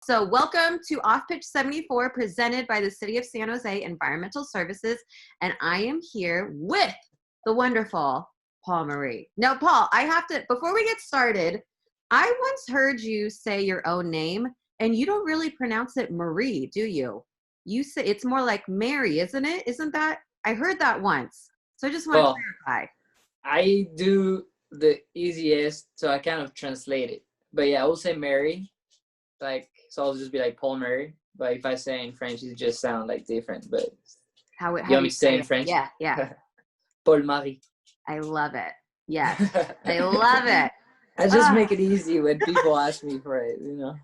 So welcome to Off Pitch 74, presented by the City of San Jose Environmental Services. And I am here with the wonderful Paul Marie. Now, Paul, I have to, before we get started, I once heard you say your own name, and you don't really pronounce it Marie, do you? You say it's more like Mary, isn't it? Isn't that? I heard that once. So I just want to clarify. I do the easiest, so I kind of translate it. But yeah, I will say Mary. So I'll just be like Paul Mary. But if I say in French, it just sound like different. But how you want me to say in French? Yeah. Paul Marie. I love it. Yes, I love it. I just make it easy when people ask me for it, you know.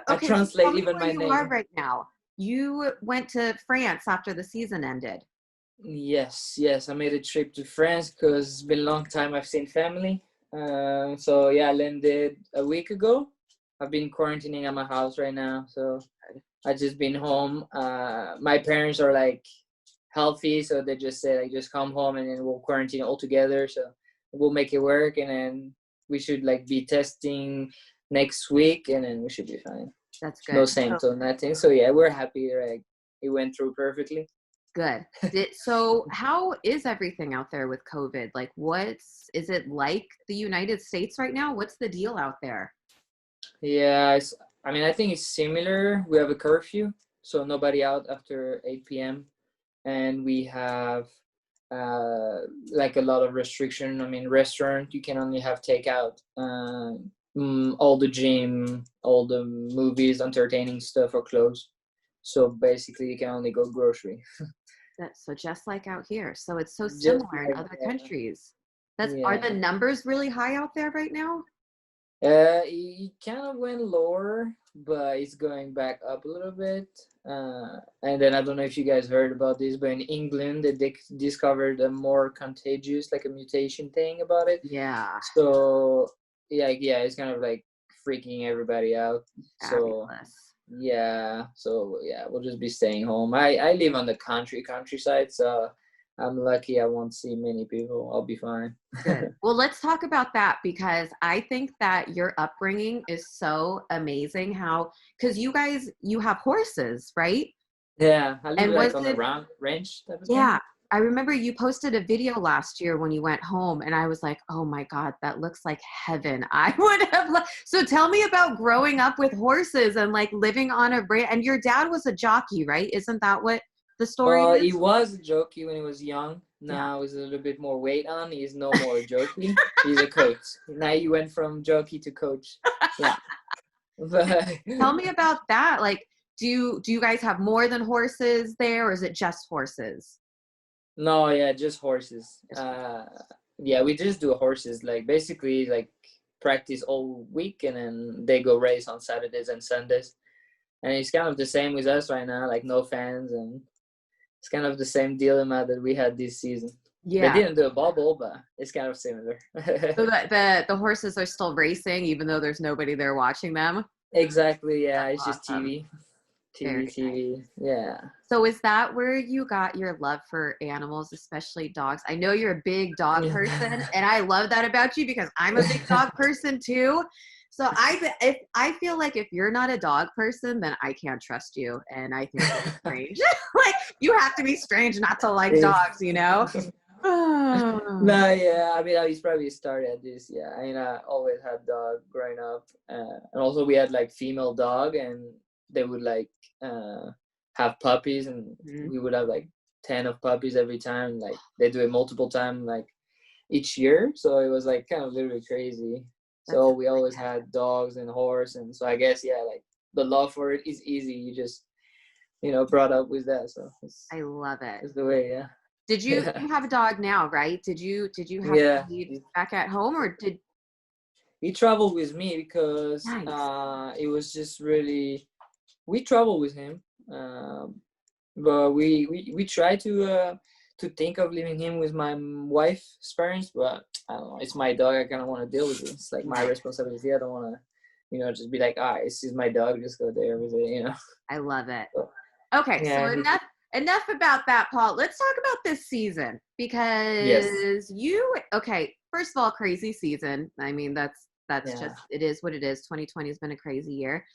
Okay, I translate so even my name. You are right now. You went to France after the season ended. Yes. I made a trip to France because it's been a long time I've seen family. So yeah, I landed a week ago. I've been quarantining at my house right now, so I just been home. My parents are like healthy, so they just say like just come home and then we'll quarantine all together. So we'll make it work, and then we should like be testing next week, and then we should be fine. That's good. No symptoms, nothing. So yeah, we're happy. Like it went through perfectly. Good. So how is everything out there with COVID? Like, is it like the United States right now? What's the deal out there? Yeah, I think it's similar. We have a curfew, so nobody out after 8 p.m. And we have like a lot of restriction. I mean, restaurant, you can only have takeout. All the gym, all the movies, entertaining stuff are closed. So basically, you can only go grocery. So just like out here. So it's so similar in other countries. Are the numbers really high out there right now? It kind of went lower, but it's going back up a little bit. And then I don't know if you guys heard about this, but in England, they discovered a more contagious, like a mutation thing about it. Yeah. So yeah, it's kind of like freaking everybody out. Fabulous. So we'll just be staying home. I live on the countryside, so I'm lucky I won't see many people. I'll be fine. Good. Well, let's talk about that, because I think that your upbringing is so amazing. Because you have horses, right? Yeah, I live on the ranch type of thing. Yeah. I remember you posted a video last year when you went home, and I was like, oh my God, that looks like heaven. I would have So tell me about growing up with horses and like living on a ranch. And your dad was a jockey, right? Isn't that what the story is? He was a jockey when he was young. Now he's a little bit more weight on. He's no more a jockey. He's a coach. Now he went from jockey to coach. Yeah. Tell me about that. Like, do you guys have more than horses there, or is it just horses? No, yeah, just horses. We just do horses. Like basically, like practice all week, and then they go race on Saturdays and Sundays. And it's kind of the same with us right now. Like no fans, and it's kind of the same dilemma that we had this season. Yeah, they didn't do a bubble, but it's kind of similar. So the horses are still racing, even though there's nobody there watching them. Exactly. Yeah, That's it's awesome. just TV. Yeah. So is that where you got your love for animals, especially dogs? I know you're a big dog person, and I love that about you because I'm a big dog person too. So I feel like if you're not a dog person, then I can't trust you, and I think it's strange. Like you have to be strange not to like dogs, you know? No, yeah. I mean, I probably started at this. Yeah, I mean, I always had dog growing up, and also we had like female dog, and they would like have puppies, and we would have like 10 of puppies every time. Like they do it multiple times, like each year. So it was like kind of literally crazy. So we always had dogs and horse, and so I guess like the love for it is easy. You just brought up with that. So I love it. It's the way, yeah. Did you have a dog now, right? Did you have Steve back at home, or did he traveled with me because it was just really we traveled with him, but we try to think of leaving him with my wife's parents, but I don't know, it's my dog. I kind of want to deal with it. It's like my responsibility. I don't want to just be like, this is my dog, just go there with it, I love it. Okay, so enough about that, Paul. Let's talk about this season, because first of all, crazy season. I mean, that's just, it is what it is. 2020 has been a crazy year.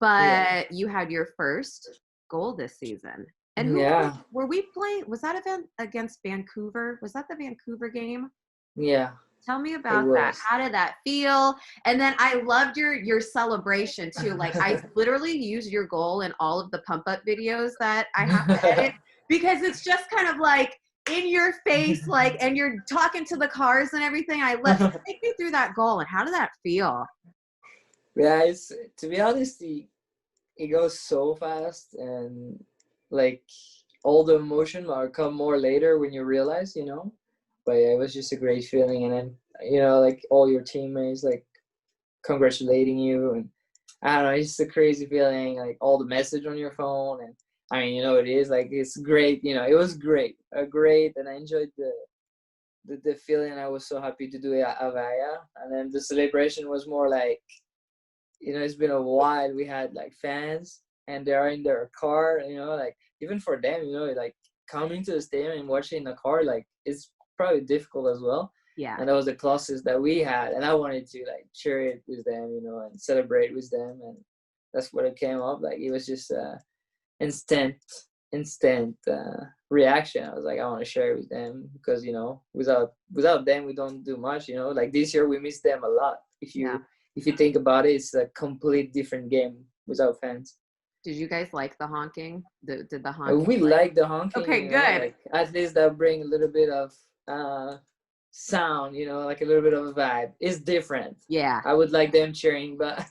but you had your first goal this season. And who were we playing? Was that event against Vancouver? Was that the Vancouver game? Yeah. Tell me about that. How did that feel? And then I loved your celebration too. Like I literally use your goal in all of the pump up videos that I have to edit because it's just kind of like in your face, like, and you're talking to the cars and everything. Take me through that goal and how did that feel? Yeah, it's, to be honest, it goes so fast, and like all the emotion will come more later when you realize, but yeah, it was just a great feeling. And then, like all your teammates like congratulating you, and I don't know, it's just a crazy feeling, like all the message on your phone. And I mean, it is like, it's great, it was great, and I enjoyed the feeling. I was so happy to do it at Avaya. And then the celebration was more like, it's been a while. We had like fans, and they're in their car, like even for them, like coming to the stadium and watching in the car, like it's probably difficult as well. Yeah. And that was the closest that we had, and I wanted to like share it with them, and celebrate with them, and that's what it came up. Like it was just instant reaction. I was like, I want to share it with them because without them we don't do much. Like this year we miss them a lot. If you think about it, it's a complete different game without fans. Did you guys like the honking? Did the honking? We like the honking. Okay, good. Like, at least that bring a little bit of sound, like a little bit of a vibe. It's different. Yeah. I would like them cheering, but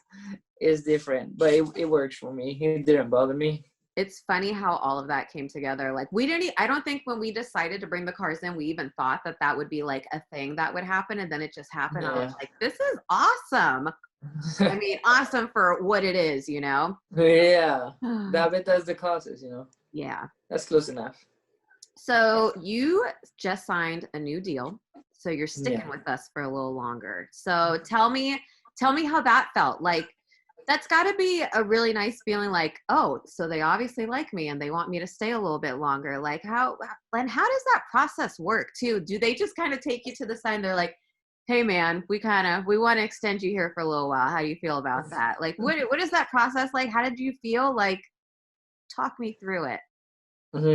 it's different. But it works for me. It didn't bother me. It's funny how all of that came together. Like I don't think when we decided to bring the cars in, we even thought that would be like a thing that would happen. And then it just happened. Yeah. I was like, this is awesome. I mean, awesome for what it is, Yeah. That's the closest, Yeah. That's close enough. So you just signed a new deal. So you're sticking with us for a little longer. So tell me how that felt. Like, that's got to be a really nice feeling, like, oh, so they obviously like me and they want me to stay a little bit longer. Like how does that process work too? Do they just kind of take you to the side and they're like, hey man, we want to extend you here for a little while. How do you feel about that? Like, what is that process like? How did you feel? Like, talk me through it.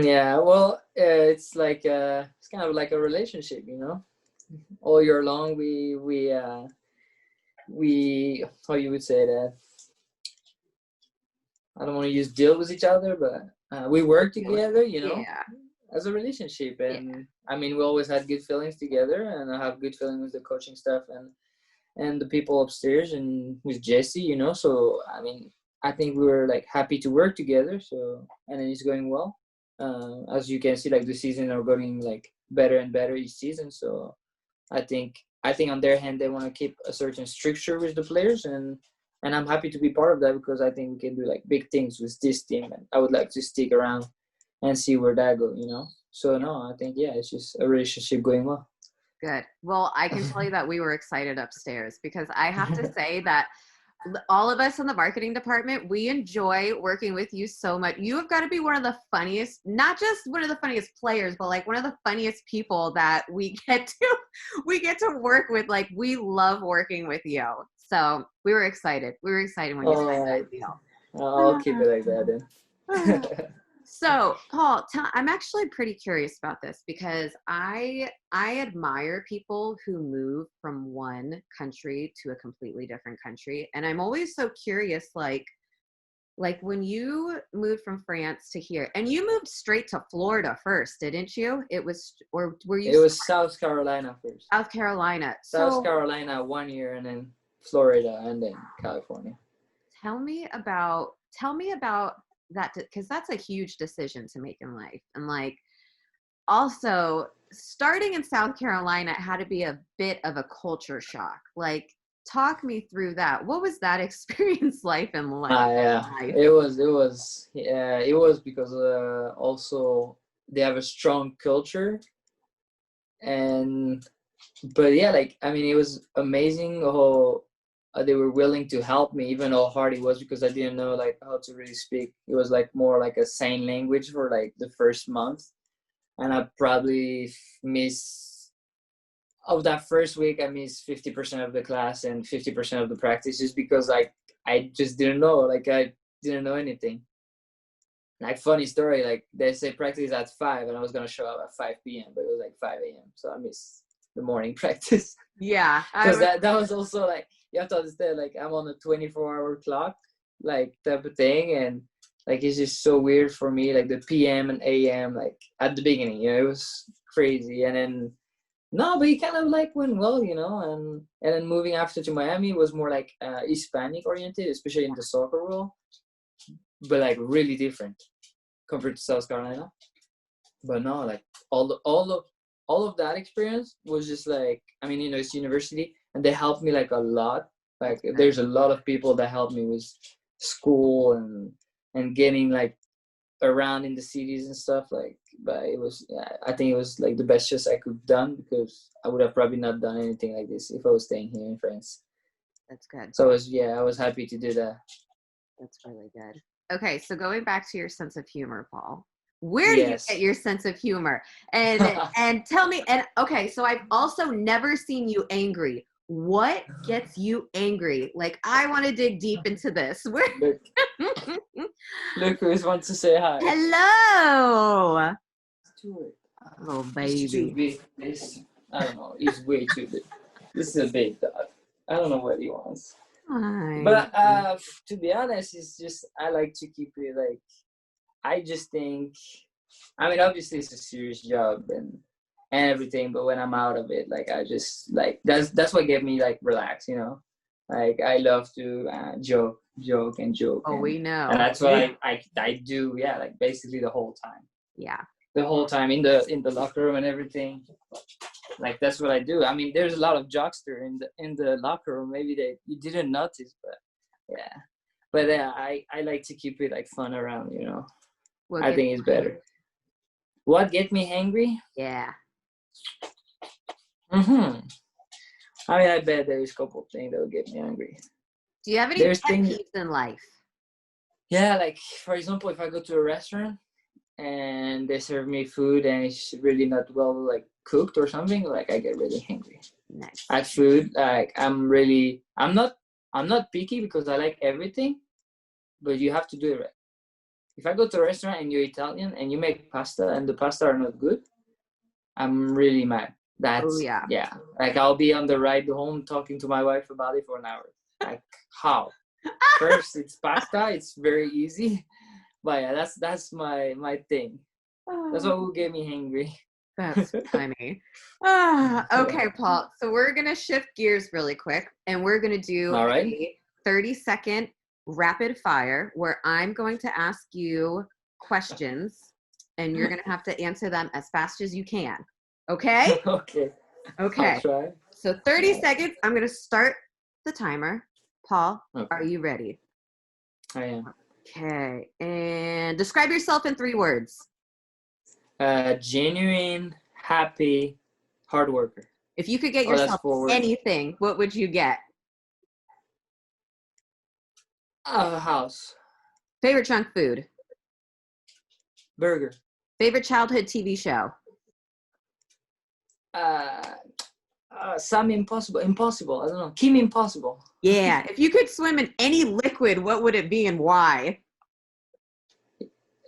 Yeah, well, it's like it's kind of like a relationship, all year long. We how you would say that, I don't want to use deal with each other, but we work together, as a relationship. And I mean, we always had good feelings together, and I have good feelings with the coaching staff and the people upstairs and with Jesse, So, I mean, I think we were like happy to work together. So, and then it's going well. As you can see, like the season are going like better and better each season. So I think on their hand, they want to keep a certain structure with the players, and I'm happy to be part of that because I think we can do like big things with this team, and I would like to stick around and see where that goes, So no, I think it's just a relationship going well. Good. Well, I can tell you that we were excited upstairs because I have to say that all of us in the marketing department, we enjoy working with you so much. You have got to be one of the funniest, not just one of the funniest players, but like one of the funniest people that we get to work with. Like, we love working with you. So we were excited. We were excited when you signed that deal. I'll keep it like that then. So, Paul, I'm actually pretty curious about this because I admire people who move from one country to a completely different country, and I'm always so curious, like when you moved from France to here, and you moved straight to Florida first, didn't you? It was South Carolina first. South Carolina. South Carolina 1 year, and then Florida, and then California. Tell me about that, because that's a huge decision to make in life. And like, also starting in South Carolina had to be a bit of a culture shock. Like, talk me through that. What was that experience like in life? It was because also they have a strong culture, but like, I mean, it was amazing how they were willing to help me, even though hard it was, because I didn't know like how to really speak. It was like more like a sign language for like the first month, and I probably of that first week, I missed 50% of the class and 50% of the practice, just because I just didn't know. Like, didn't know anything. Like, funny story, like they say practice at 5 and I was gonna show up at 5 p.m. but it was like 5 a.m. so I missed the morning practice. Yeah. Because that was also like, you have to understand, like I'm on a 24-hour clock, like type of thing, and like it's just so weird for me, like the PM and AM, like at the beginning, it was crazy. And then no, but it kind of like went well, and then moving after to Miami was more like Hispanic oriented, especially in the soccer role, but like really different compared to South Carolina. But no, like all of that experience was just like, I mean, it's university, and they helped me like a lot. Like there's a lot of people that helped me with school and getting like around in the cities and stuff, like, but it was, I think it was like the best choice I could have done, because I would have probably not done anything like this if I was staying here in France. That's good. So I was happy to do that. That's really good. Okay, so going back to your sense of humor, Paul, where do you get your sense of humor? And tell me, and okay, so I've also never seen you angry. What gets you angry? Like, I want to dig deep into this. Look who wants to say hi. Hello. Stuart. Oh, baby. He's too big. I don't know. He's way too big. This is a big dog. I don't know what he wants. But to be honest, it's just, I like to keep it like, I just think, I mean, obviously it's a serious job and everything, but when I'm out of it, like, I just like, that's what get me like relaxed, like I love to joke. Oh, we know. And that's what I do. Yeah. Like basically the whole time. Yeah. The whole time in the locker room and everything. Like that's what I do. I mean, there's a lot of jokester in the locker room. Maybe you didn't notice, but yeah. But I like to keep it like fun around, I think it's better. What get me angry? Yeah. I mean, I bet there's a couple of things that will get me angry. Do you have any pet peeves in life? Yeah, like for example, if I go to a restaurant and they serve me food and it's really not well like cooked or something, like I get really angry. Nice. At food, like I'm not picky because I like everything, but you have to do it right. If I go to a restaurant and you're Italian and you make pasta and the pasta are not good, I'm really mad. Yeah. Like I'll be on the ride home talking to my wife about it for an hour. Like how? First, it's pasta. It's very easy. But yeah, that's my thing. That's what will get me angry. That's funny. Okay, Paul. So we're gonna shift gears really quick, and we're gonna do a 30-second rapid fire where I'm going to ask you questions, and you're gonna have to answer them as fast as you can. Okay? Okay. I'll try. So 30 seconds. I'm gonna start the timer. Paul, Are you ready? I am. Okay. And describe yourself in 3 words. Genuine, happy, hard worker. If you could get yourself anything, what would you get? A house. Favorite junk food? Burger. Favorite childhood TV show? Some impossible. I don't know. Kim Impossible. Yeah. If you could swim in any liquid, what would it be and why?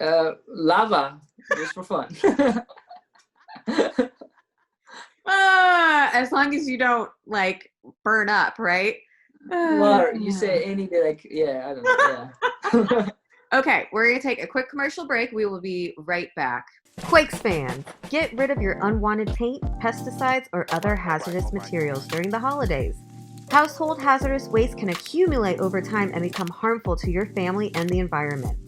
Lava, just for fun. As long as you don't like burn up, right? Well, you say anything, like, yeah, I don't know. Yeah. Okay, we're going to take a quick commercial break. We will be right back. Quakes fans, get rid of your unwanted paint, pesticides, or other hazardous materials during the holidays. Household hazardous waste can accumulate over time and become harmful to your family and the environment.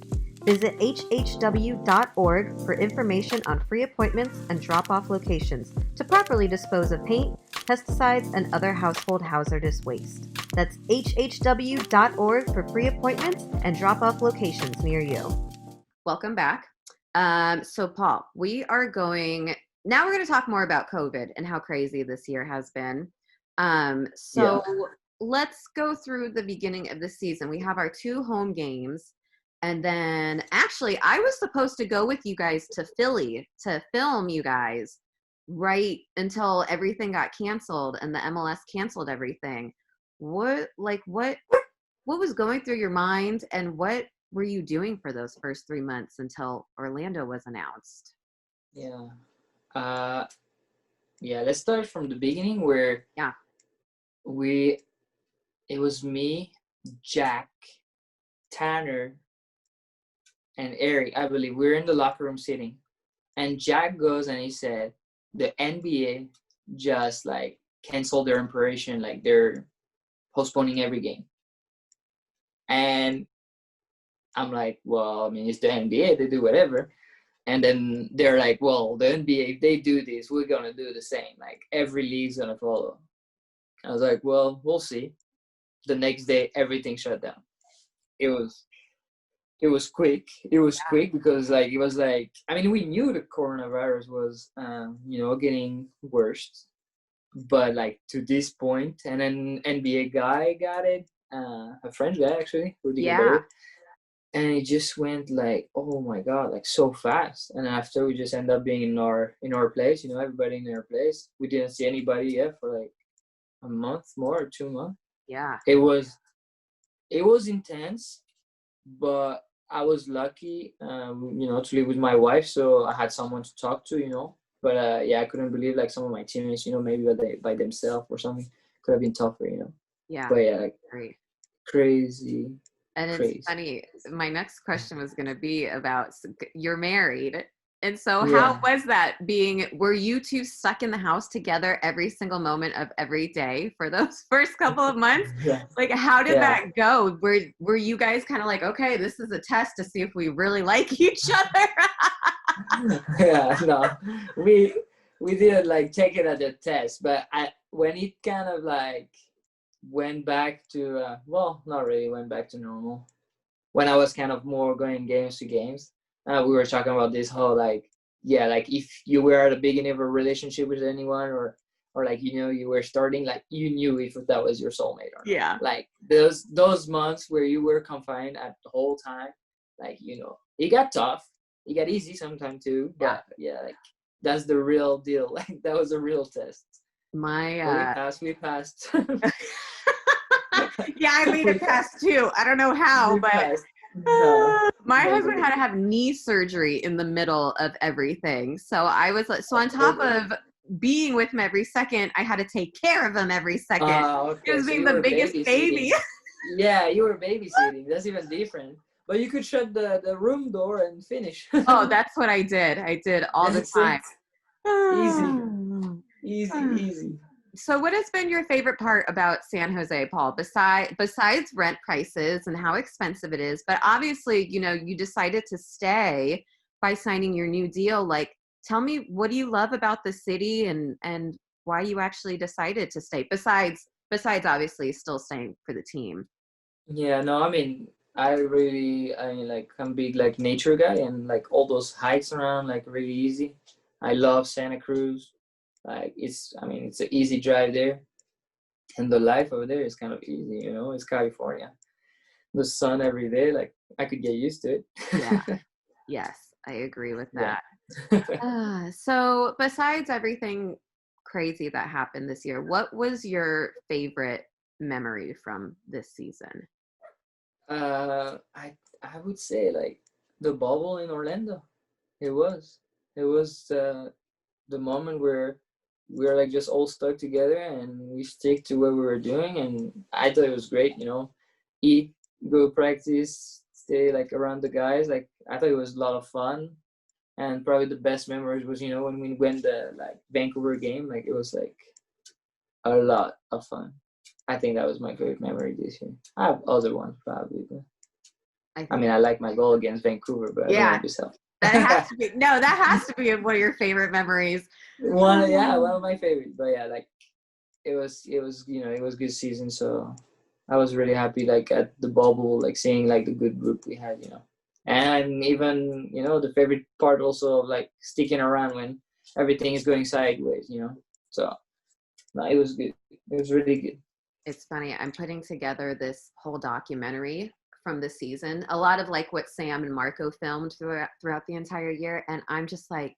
Visit hhw.org for information on free appointments and drop-off locations to properly dispose of paint, pesticides, and other household hazardous waste. That's hhw.org for free appointments and drop-off locations near you. Welcome back. So Paul, we're going to talk more about COVID and how crazy this year has been. Let's go through the beginning of the season. We have our 2 home games. And then actually I was supposed to go with you guys to Philly to film you guys right until everything got canceled and the MLS canceled everything. What was going through your mind, and what were you doing for those first 3 months until Orlando was announced? Yeah. Yeah, let's start from the beginning where Yeah. it was me, Jack, Tanner, and Eric. I believe we were in the locker room sitting, and Jack goes and he said the NBA just like canceled their operation, like they're postponing every game. And I'm like, well, I mean, it's the NBA, they do whatever. And then they're like, well, the NBA, if they do this, we're gonna do the same. Like every league's gonna follow. I was like, well, we'll see. The next day, everything shut down. It was quick. It was quick because like it was like, I mean, we knew the coronavirus was getting worse, but like to this point, and then NBA guy got it, a French guy actually, Rudy Yeah. Gobert, and it just went like, oh my god, like so fast. And after we just end up being in our place, everybody in our place. We didn't see anybody yet for like a month more or 2 months. Yeah. It was intense, but I was lucky, to live with my wife, so I had someone to talk to. But yeah, I couldn't believe like some of my teammates, maybe by themselves or something could have been tougher. Yeah. But yeah, like Great. crazy. And it's Crazy. funny. My next question was going to be about you're married. And so Yeah. how was that were you two stuck in the house together every single moment of every day for those first couple of months? Yeah. Like, how did Yeah. that go? Were you guys kind of like, okay, this is a test to see if we really like each other? Yeah, no, we didn't like take it as a test, but when it kind of like went back to well, not really went back to normal. When I was kind of more going games to games, we were talking about this whole like, yeah, like if you were at the beginning of a relationship with anyone, or like you were starting, like you knew if that was your soulmate or not. Yeah. Like those months where you were confined at the whole time, like it got tough. It got easy sometimes too, but yeah, like that's the real deal. Like that was a real test. But we passed. Yeah, I made it past too. I don't know how, but my husband had to have knee surgery in the middle of everything. So I was like, so on top of being with him every second, I had to take care of him every second. Okay. It was being the biggest baby. Yeah, you were babysitting. That's even different. But you could shut the room door and finish. Oh, that's what I did. I did all the time. Easy. So what has been your favorite part about San Jose, Paul, besides rent prices and how expensive it is? But obviously, you decided to stay by signing your new deal. Like, tell me, what do you love about the city and why you actually decided to stay, besides obviously still staying for the team? Yeah, no, I mean, like, I'm a big like nature guy, and like all those hikes around like really easy. I love Santa Cruz. Like it's an easy drive there, and the life over there is kind of easy. It's California, the sun every day. Like I could get used to it. Yeah. Yes, I agree with that. So besides everything crazy that happened this year, what was your favorite memory from this season? I would say like the bubble in Orlando. It was the moment where we were like just all stuck together and we stick to what we were doing, and I thought it was great. Eat, go practice, stay like around the guys. Like I thought it was a lot of fun, and probably the best memories was when we went the like Vancouver game. Like it was like a lot of fun. I think that was my favorite memory this year. I have other ones probably, but I like my goal against Vancouver, but I don't want to be selfish. That has to be that has to be one of your favorite memories. One of my favorites. But yeah, like it was good season, so I was really happy like at the bubble, like seeing like the good group we had, and even the favorite part also of like sticking around when everything is going sideways, so no, it was good. It was really good. It's funny, I'm putting together this whole documentary from the season, a lot of like what Sam and Marco filmed throughout the entire year, and I'm just like,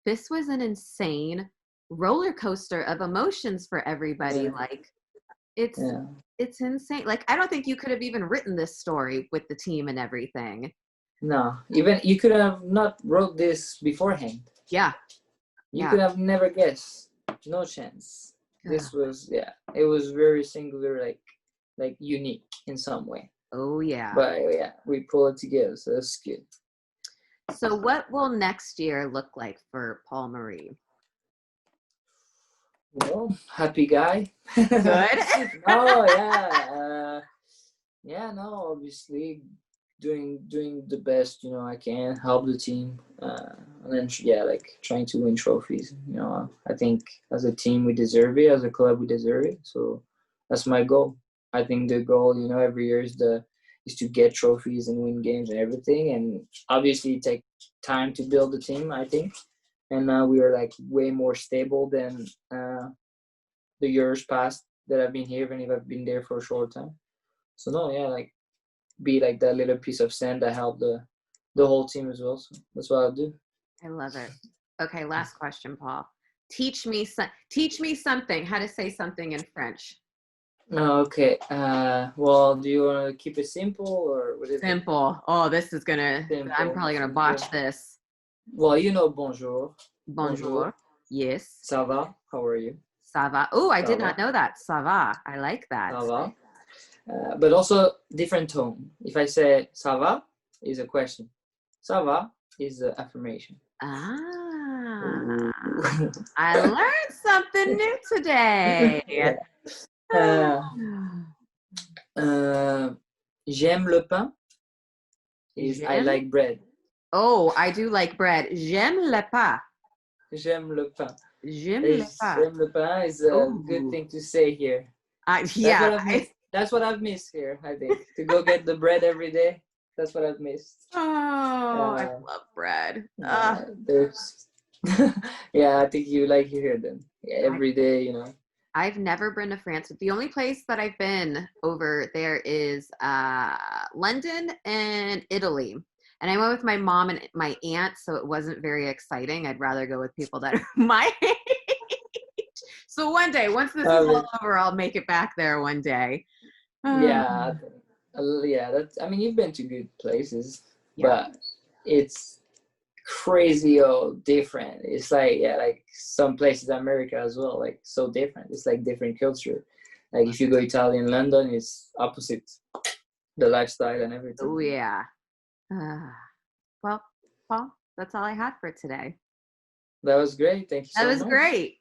this was an insane roller coaster of emotions for everybody. Like it's it's insane. Like, I don't think you could have even written this story with the team and everything. No, even you could have not wrote this beforehand. Yeah. You could have never guessed. No chance. This was, it was very singular, like unique in some way. Oh, yeah. But yeah, we pull it together, so that's good. So what will next year look like for Paul Marie? Well, happy guy. Good. No, no, obviously doing the best, I can help the team. And then, like trying to win trophies. I think as a team, we deserve it. As a club, we deserve it. So that's my goal. I think the goal, every year is to get trophies and win games and everything. And obviously take time to build the team, I think. And now we are like way more stable than the years past that I've been here, even if I've been there for a short time. So no, like be like that little piece of sand that help the whole team as well. So that's what I'll do. I love it. Okay, last question, Paul. Teach me something. How to say something in French. Okay. Well, do you want to keep it simple or what is simple? Oh, this is gonna. Simple. I'm probably gonna botch this. Well, bonjour. Bonjour. Yes. Ça va? How are you? Ça va. Oh, I did not know that. Ça va. I like that. Ça va. But also different tone. If I say ça va, is a question. Ça va is an affirmation. Ah. I learned something new today. J'aime le pain is I like bread. Oh, I do like bread. J'aime le pain. J'aime le pain. J'aime le pain. J'aime le pain is a good thing to say here. That's what I've missed here, I think. To go get the bread every day. That's what I've missed. Oh, I love bread. There's I think you like to hear them every day, I've never been to France. The only place that I've been over there is London and Italy. And I went with my mom and my aunt, so it wasn't very exciting. I'd rather go with people that are my age. So one day, once this is all over, I'll make it back there one day. That's. I mean, you've been to good places, but it's crazy different. It's like some places in America as well, like so different. It's like different culture. Like if you go Italian, London, it's opposite. The lifestyle and everything. Oh yeah. Well, Paul, that's all I had for today. That was great. Thank you so much. That was great.